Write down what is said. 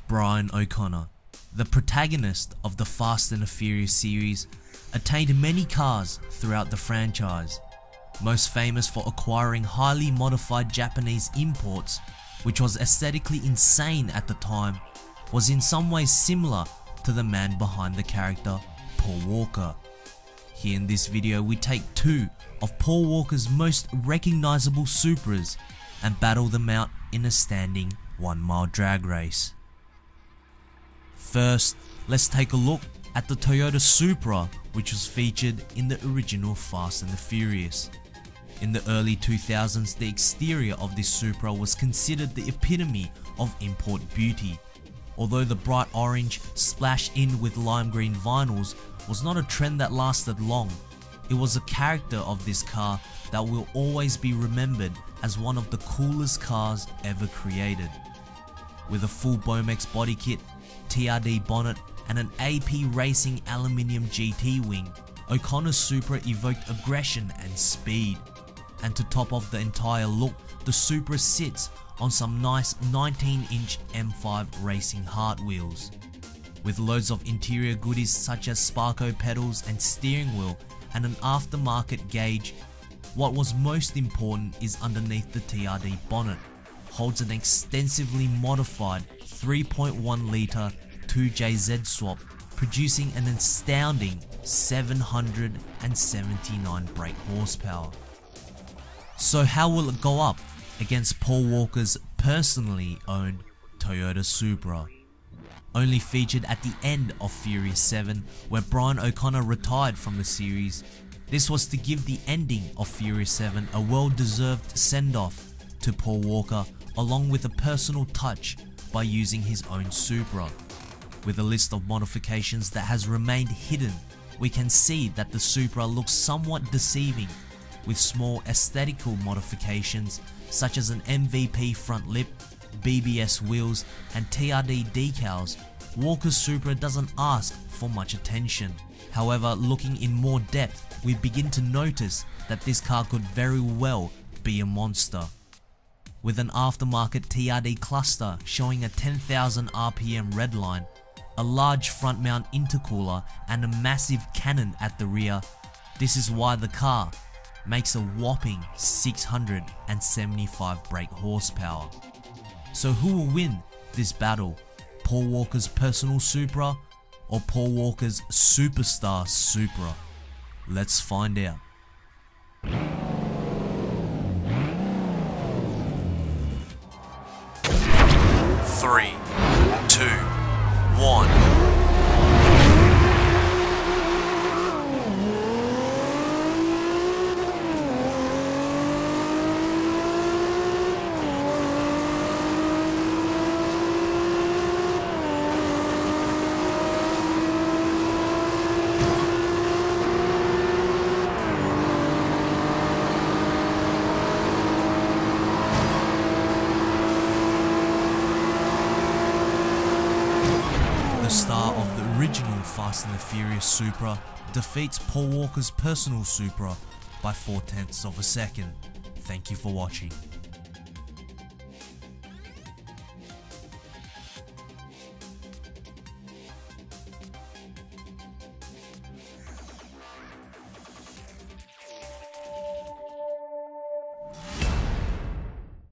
Brian O'Connor, the protagonist of the Fast and the Furious series, attained many cars throughout the franchise, most famous for acquiring highly modified Japanese imports, which was aesthetically insane at the time, was in some ways similar to the man behind the character Paul Walker. Here in this video we take two of Paul Walker's most recognizable Supras and battle them out in a standing 1 mile drag race. First, let's take a look at the Toyota Supra, which was featured in the original Fast and the Furious. In the early 2000s, the exterior of this Supra was considered the epitome of import beauty. Although the bright orange splashed in with lime green vinyls was not a trend that lasted long, it was a character of this car that will always be remembered as one of the coolest cars ever created. With a full Bomex body kit, TRD bonnet and an AP Racing aluminium GT wing, O'Connor's Supra evoked aggression and speed. And to top off the entire look, the Supra sits on some nice 19-inch M5 racing hard wheels. With loads of interior goodies such as Sparco pedals and steering wheel and an aftermarket gauge, what was most important is underneath the TRD bonnet holds an extensively modified 3.1 litre 2JZ swap, producing an astounding 779 brake horsepower. So how will it go up against Paul Walker's personally owned Toyota Supra? Only featured at the end of Furious 7, where Brian O'Connor retired from the series, this was to give the ending of Furious 7 a well-deserved send-off to Paul Walker, along with a personal touch by using his own Supra. With a list of modifications that has remained hidden, we can see that the Supra looks somewhat deceiving, with small aesthetical modifications such as an MVP front lip, BBS wheels and TRD decals. Walker's Supra doesn't ask for much attention. However, looking in more depth, we begin to notice that this car could very well be a monster. With an aftermarket TRD cluster showing a 10,000 RPM redline, a large front mount intercooler and a massive cannon at the rear, this is why the car makes a whopping 675 brake horsepower. So who will win this battle? Paul Walker's personal Supra or Paul Walker's superstar Supra? Let's find out. 3, 2, 1. The star of the original Fast and the Furious Supra defeats Paul Walker's personal Supra by 0.4 of a second. Thank you for watching.